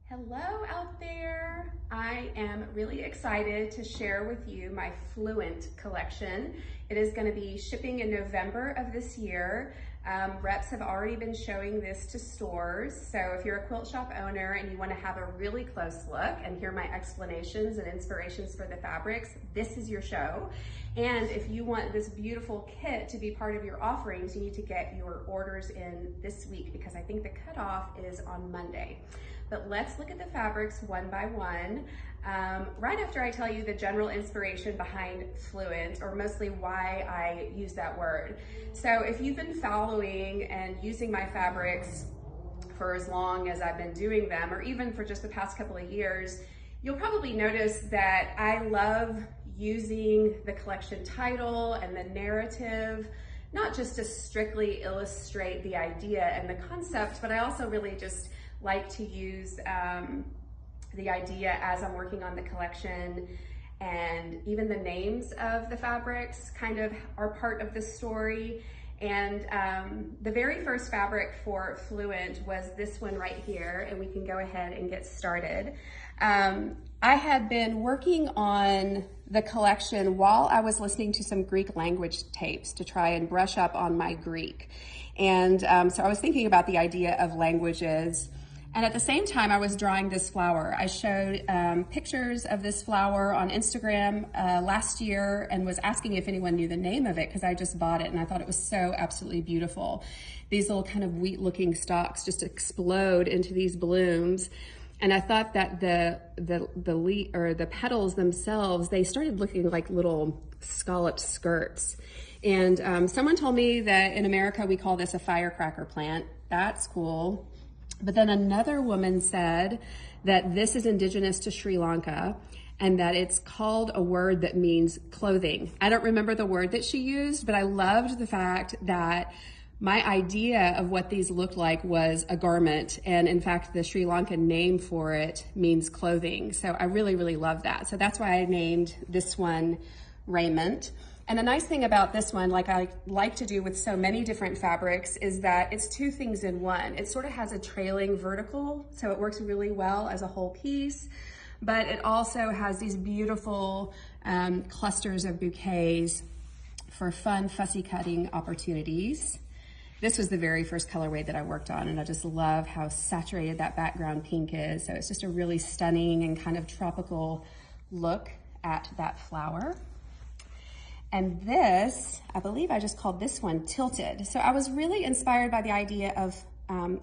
Hello out there. I am really excited to share with you my Fluent collection. It is going to be shipping in November of this year. Reps have already been showing this to stores. So if you're a quilt shop owner and you want to have a really close look and hear my explanations and inspirations for the fabrics, this is your show. And if you want this beautiful kit to be part of your offerings, you need to get your orders in this week because I think the cutoff is on Monday. But let's look at the fabrics one by one. Right after I tell you the general inspiration behind Fluent, or mostly why I use that word. So if you've been following and using my fabrics for as long as I've been doing them, or even for just the past couple of years, you'll probably notice that I love using the collection title and the narrative, not just to strictly illustrate the idea and the concept, but I also really just like to use the idea as I'm working on the collection, and even the names of the fabrics kind of are part of the story. And the very first fabric for Fluent was this one right here, and we can go ahead and get started. I had been working on the collection while I was listening to some Greek language tapes to try and brush up on my Greek. And so I was thinking about the idea of languages. And at the same time, I was drawing this flower. I showed pictures of this flower on Instagram last year and was asking if anyone knew the name of it because I just bought it and I thought it was so absolutely beautiful. These little kind of wheat-looking stalks just explode into these blooms. And I thought that the petals themselves, they started looking like little scalloped skirts. And someone told me that in America we call this a firecracker plant. That's cool. But then another woman said that this is indigenous to Sri Lanka and that it's called a word that means clothing. I don't remember the word that she used, but I loved the fact that my idea of what these looked like was a garment. And in fact, the Sri Lankan name for it means clothing. So I really, really love that. So that's why I named this one Raymond. And the nice thing about this one, like I like to do with so many different fabrics, is that it's two things in one. It sort of has a trailing vertical, so it works really well as a whole piece, but it also has these beautiful clusters of bouquets for fun, fussy cutting opportunities. This was the very first colorway that I worked on, and I just love how saturated that background pink is. So it's just a really stunning and kind of tropical look at that flower. And this, I believe I just called this one Tilted. So I was really inspired by the idea of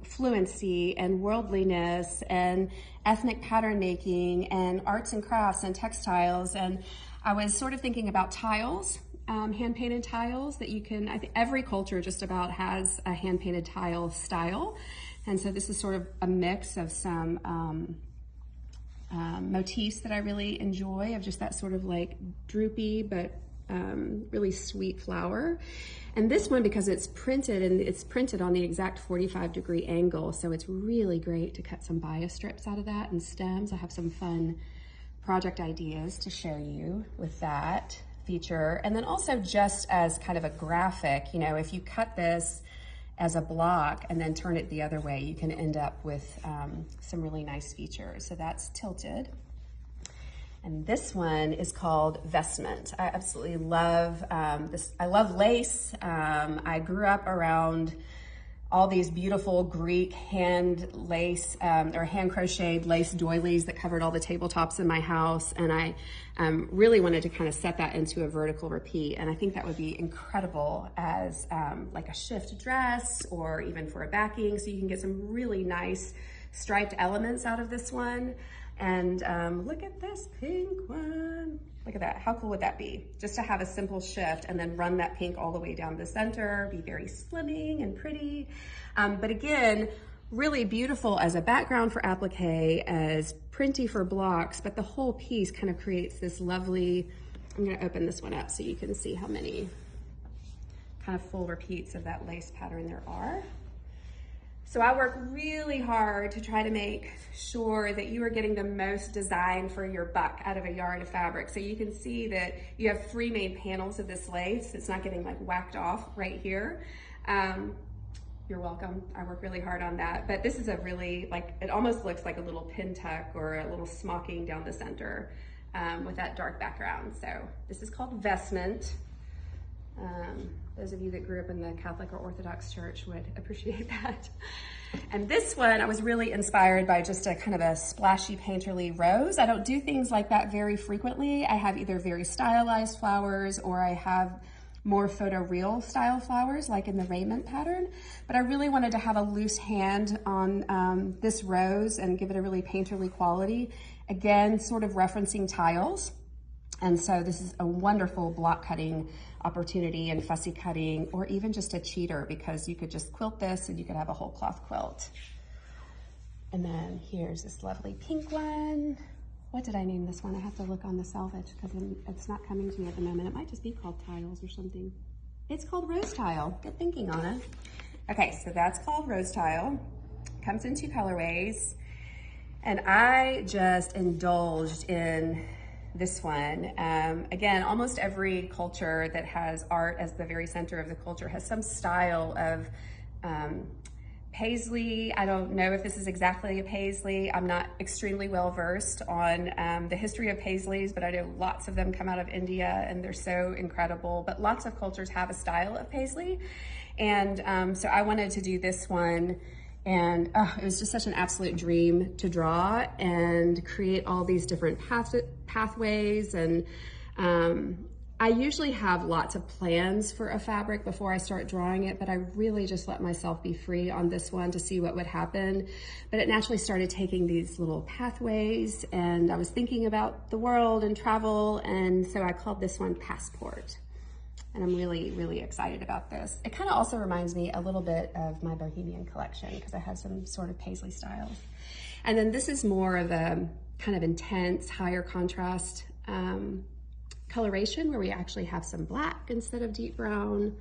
fluency and worldliness and ethnic pattern making and arts and crafts and textiles. And I was sort of thinking about tiles, hand-painted tiles that you can, I think every culture just about has a hand-painted tile style. And so this is sort of a mix of some motifs that I really enjoy, of just that sort of like droopy but really sweet flower. And this one, because it's printed and it's printed on the exact 45-degree angle, so it's really great to cut some bias strips out of that and stems. I have some fun project ideas to show you with that feature. And then also just as kind of a graphic, you know, if you cut this as a block and then turn it the other way, you can end up with some really nice features. So that's Tilted. And this one is called Vestment. I absolutely love this. I love lace. I grew up around all these beautiful Greek hand lace or hand crocheted lace doilies that covered all the tabletops in my house. And I really wanted to kind of set that into a vertical repeat. And I think that would be incredible as like a shift dress or even for a backing. So you can get some really nice striped elements out of this one. And look at this pink one. Look at that, how cool would that be? Just to have a simple shift and then run that pink all the way down the center, be very slimming and pretty. But again, really beautiful as a background for applique, as printy for blocks, but the whole piece kind of creates this lovely, I'm gonna open this one up so you can see how many kind of full repeats of that lace pattern there are. So I work really hard to try to make sure that you are getting the most design for your buck out of a yard of fabric. So you can see that you have 3 main panels of this lace. It's not getting like whacked off right here. you're welcome. I work really hard on that. But this is a really, like, it almost looks like a little pin tuck or a little smocking down the center with that dark background. So this is called Vestment. Those of you that grew up in the Catholic or Orthodox Church would appreciate that. And this one, I was really inspired by just a kind of a splashy painterly rose. I don't do things like that very frequently. I have either very stylized flowers or I have more photoreal style flowers like in the Raymond pattern. But I really wanted to have a loose hand on this rose and give it a really painterly quality. Again, sort of referencing tiles. And so this is a wonderful block cutting opportunity and fussy cutting, or even just a cheater, because you could just quilt this and you could have a whole cloth quilt. And then here's this lovely pink one. What did I name this one? I have to look on the selvage because it's not coming to me at the moment. It might just be called Tiles or something. It's called Rose Tile. Good thinking, Anna. Okay, so that's called Rose Tile. Comes in 2 colorways. And I just indulged in this one. Again, almost every culture that has art as the very center of the culture has some style of paisley. I don't know if this is exactly a paisley. I'm not extremely well versed on the history of paisleys, but I know lots of them come out of India and they're so incredible. But lots of cultures have a style of paisley. And so I wanted to do this one. And it was just such an absolute dream to draw and create all these different pathways. And I usually have lots of plans for a fabric before I start drawing it, but I really just let myself be free on this one to see what would happen. But it naturally started taking these little pathways, and I was thinking about the world and travel, and so I called this one Passport. And I'm really, really excited about this. It kind of also reminds me a little bit of my Bohemian collection because I have some sort of paisley styles. And then this is more of a kind of intense, higher contrast coloration where we actually have some black instead of deep brown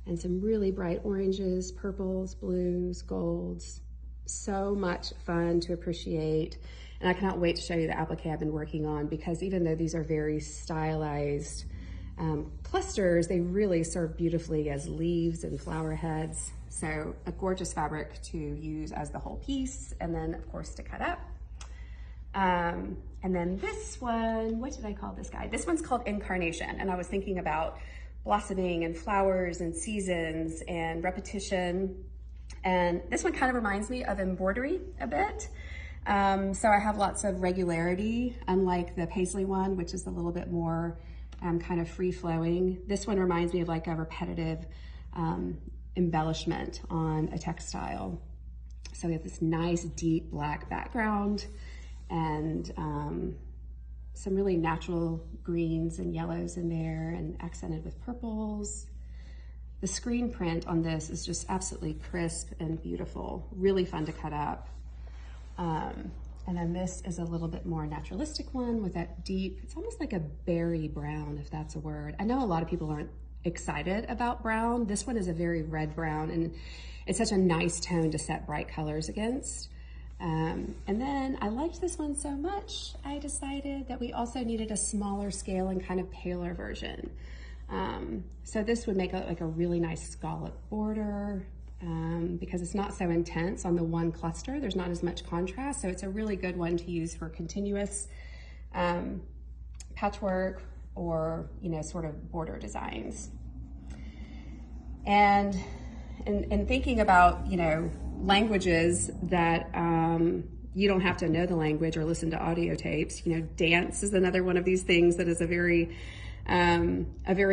and some really bright oranges, purples, blues, golds. So much fun to appreciate. And I cannot wait to show you the applique I've been working on, because even though these are very stylized clusters, they really serve beautifully as leaves and flower heads. So a gorgeous fabric to use as the whole piece, and then of course to cut up. And then this one, what did I call this guy? This one's called Incarnation, and I was thinking about blossoming and flowers and seasons and repetition. And this one kind of reminds me of embroidery a bit. So I have lots of regularity, unlike the paisley one, which is a little bit more kind of free-flowing. This one reminds me of like a repetitive embellishment on a textile. So we have this nice deep black background and some really natural greens and yellows in there and accented with purples. The screen print on this is just absolutely crisp and beautiful, really fun to cut up. And then this is a little bit more naturalistic one with that deep, it's almost like a berry brown, if that's a word. I know a lot of people aren't excited about brown. This one is a very red brown, and it's such a nice tone to set bright colors against. And then I liked this one so much, I decided that we also needed a smaller scale and kind of paler version. So this would make like a really nice scallop border. Because it's not so intense on the one cluster. There's not as much contrast, so it's a really good one to use for continuous patchwork or, you know, sort of border designs. And in thinking about, you know, languages that you don't have to know the language or listen to audio tapes, you know, dance is another one of these things that is a very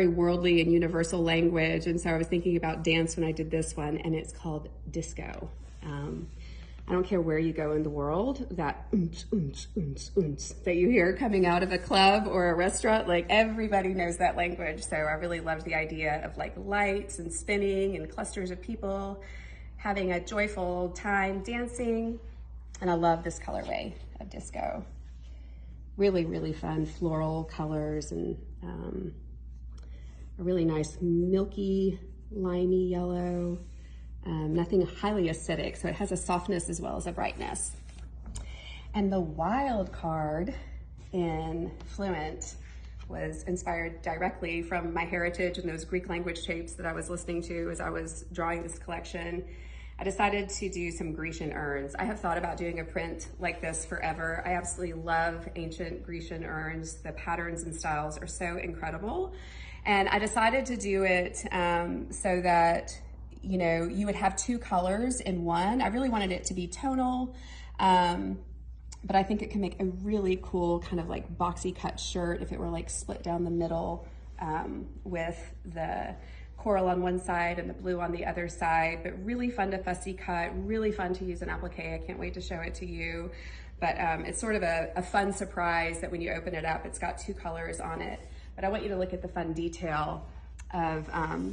worldly and universal language. And so I was thinking about dance when I did this one, and it's called disco. I don't care where you go in the world, that that you hear coming out of a club or a restaurant, like everybody knows that language. So I really loved the idea of like lights and spinning and clusters of people having a joyful time dancing. And I love this colorway of disco. Really, really fun floral colors and a really nice milky, limey yellow, nothing highly acidic, so it has a softness as well as a brightness. And the wild card in Fluent was inspired directly from my heritage and those Greek language tapes that I was listening to as I was drawing this collection. I decided to do some Grecian urns. I have thought about doing a print like this forever. I absolutely love ancient Grecian urns. The patterns and styles are so incredible. And I decided to do it so that, you know, you would have two colors in one. I really wanted it to be tonal, but I think it can make a really cool kind of like boxy cut shirt if it were like split down the middle with the coral on one side and the blue on the other side, but really fun to fussy cut, really fun to use an applique. I can't wait to show it to you. But it's sort of a fun surprise that when you open it up, it's got two colors on it. But I want you to look at the fun detail of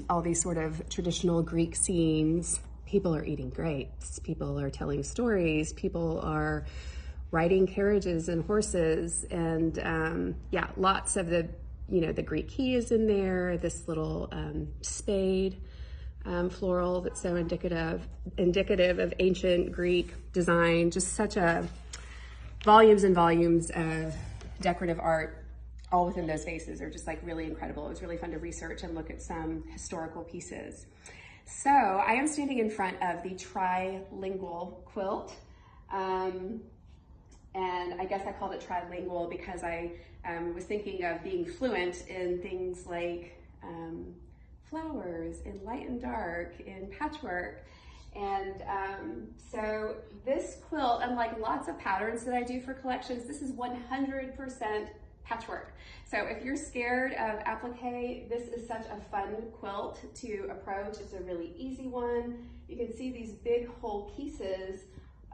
all these sort of traditional Greek scenes. People are eating grapes, people are telling stories, people are riding carriages and horses, and yeah, lots of the, you know, the Greek key is in there, this little spade floral that's so indicative of ancient Greek design, just such a volumes and volumes of decorative art all within those vases are just like really incredible. It was really fun to research and look at some historical pieces. So I am standing in front of the Trilingual Quilt. And I guess I called it trilingual because I was thinking of being fluent in things like flowers, in light and dark, in patchwork. And so this quilt, unlike lots of patterns that I do for collections, this is 100% patchwork. So if you're scared of applique, this is such a fun quilt to approach. It's a really easy one. You can see these big whole pieces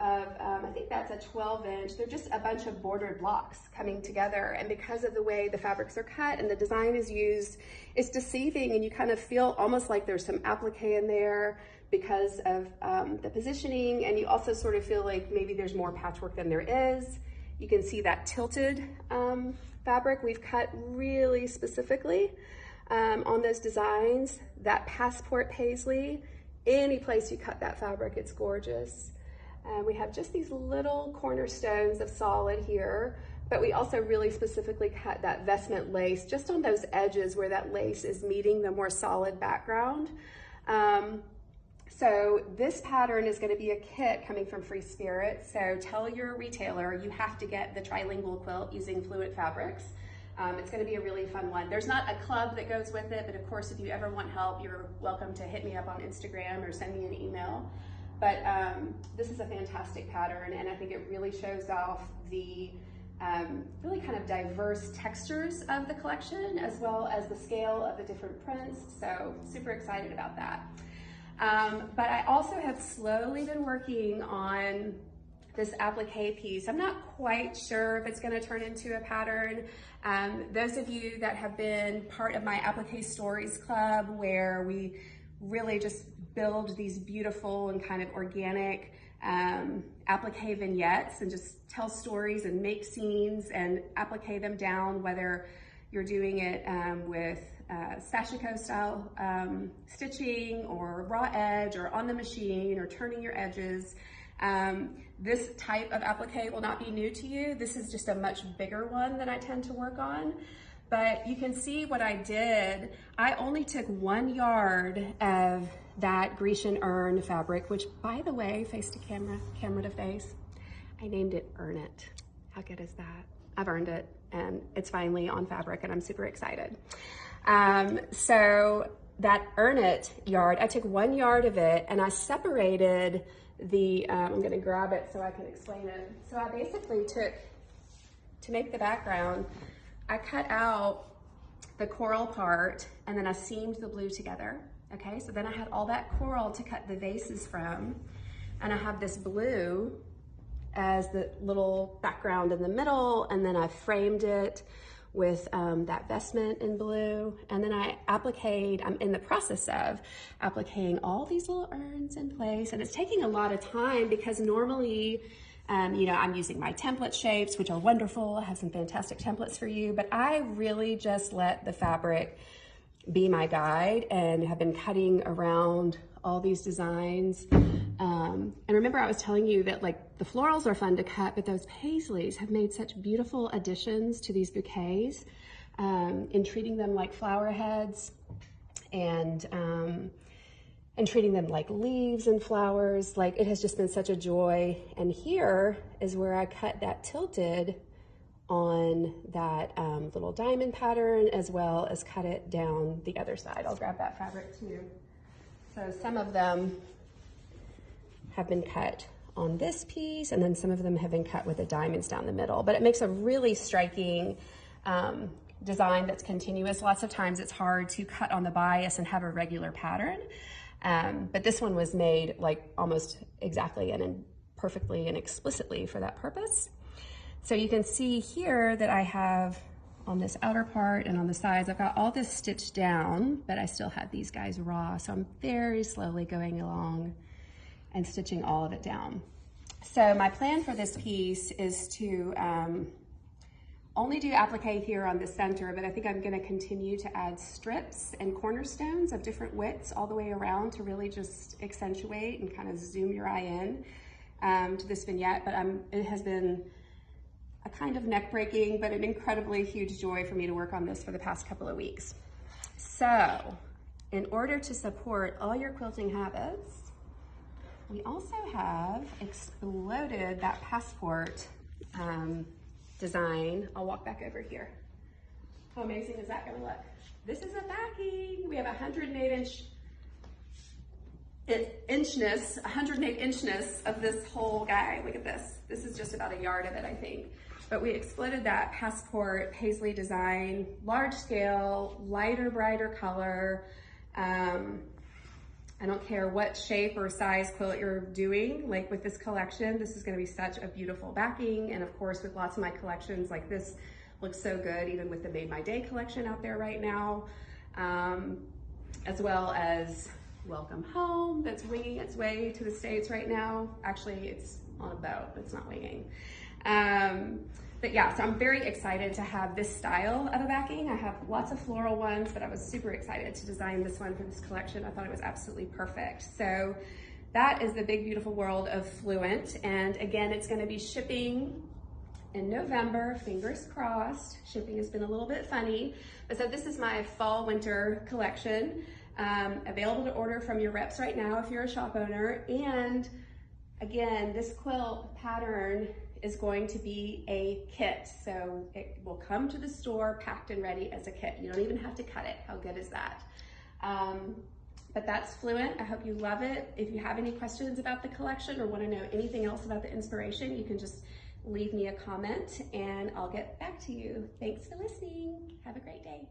of, I think that's a 12-inch. They're just a bunch of bordered blocks coming together. And because of the way the fabrics are cut and the design is used, it's deceiving, and you kind of feel almost like there's some applique in there because of the positioning. And you also sort of feel like maybe there's more patchwork than there is. You can see that tilted fabric we've cut really specifically on those designs. That passport paisley, any place you cut that fabric, it's gorgeous. We have just these little cornerstones of solid here, but we also really specifically cut that vestment lace just on those edges where that lace is meeting the more solid background. So this pattern is going to be a kit coming from Free Spirit. So tell your retailer you have to get the Trilingual Quilt using Fluent fabrics. It's going to be a really fun one. There's not a club that goes with it, but of course, if you ever want help, you're welcome to hit me up on Instagram or send me an email. But this is a fantastic pattern, and I think it really shows off the really kind of diverse textures of the collection, as well as the scale of the different prints. So super excited about that. But I also have slowly been working on this applique piece. I'm not quite sure if it's going to turn into a pattern. Those of you that have been part of my Applique Stories Club, where we really just build these beautiful and kind of organic applique vignettes and just tell stories and make scenes and applique them down, whether you're doing it with sashiko style stitching or raw edge or on the machine or turning your edges. This type of applique will not be new to you. This is just a much bigger one than I tend to work on. But you can see what I did. I only took 1 yard of that Grecian urn fabric, which, by the way, face to camera, camera to face, I named it Earn It. How good is that? I've earned it, and it's finally on fabric, and I'm super excited. So that Earn It yard, I took 1 yard of it, and I separated the, I'm gonna grab it so I can explain it. So I basically took, to make the background, I cut out the coral part, and then I seamed the blue together. Okay, so then I had all that coral to cut the vases from, and I have this blue as the little background in the middle, and then I framed it with that vestment in blue, and then I'm in the process of appliquing all these little urns in place, and it's taking a lot of time because normally, you know, I'm using my template shapes, which are wonderful. I have some fantastic templates for you, but I really just let the fabric be my guide and have been cutting around all these designs. And remember I was telling you that like the florals are fun to cut, but those paisleys have made such beautiful additions to these bouquets in treating them like flower heads. And and treating them like leaves and flowers. Like, it has just been such a joy. And here is where I cut that tilted on that little diamond pattern, as well as cut it down the other side. I'll grab that fabric too. So some of them have been cut on this piece, and then some of them have been cut with the diamonds down the middle. But it makes a really striking design that's continuous. Lots of times it's hard to cut on the bias and have a regular pattern. But this one was made like almost exactly and perfectly and explicitly for that purpose. So you can see here that I have on this outer part and on the sides, I've got all this stitched down, but I still have these guys raw. So I'm very slowly going along and stitching all of it down. So my plan for this piece is to only do applique here on the center, but I think I'm gonna continue to add strips and cornerstones of different widths all the way around to really just accentuate and kind of zoom your eye in to this vignette. But it has been a kind of neck-breaking, but an incredibly huge joy for me to work on this for the past couple of weeks. So, in order to support all your quilting habits, we also have exploded that passport design. I'll walk back over here. How amazing is that gonna look? This is a backing. We have 108 inchness of this whole guy. Look at this. This is just about a yard of it, I think. But we exploded that passport paisley design, large scale, lighter, brighter color. I don't care what shape or size quilt you're doing, like with this collection, this is gonna be such a beautiful backing. And of course, with lots of my collections, like this looks so good, even with the Made My Day collection out there right now, as well as Welcome Home, that's winging its way to the States right now. Actually, it's on a boat, it's not winging. But yeah, so I'm very excited to have this style of a backing. I have lots of floral ones, but I was super excited to design this one for this collection. I thought it was absolutely perfect. So that is the big, beautiful world of Fluent. And again, it's gonna be shipping in November, fingers crossed. Shipping has been a little bit funny. But so this is my fall winter collection, available to order from your reps right now if you're a shop owner. And again, this quilt pattern is going to be a kit. So it will come to the store packed and ready as a kit. You don't even have to cut it. How good is that? But that's Fluent. I hope you love it. If you have any questions about the collection or want to know anything else about the inspiration, you can just leave me a comment and I'll get back to you. Thanks for listening. Have a great day.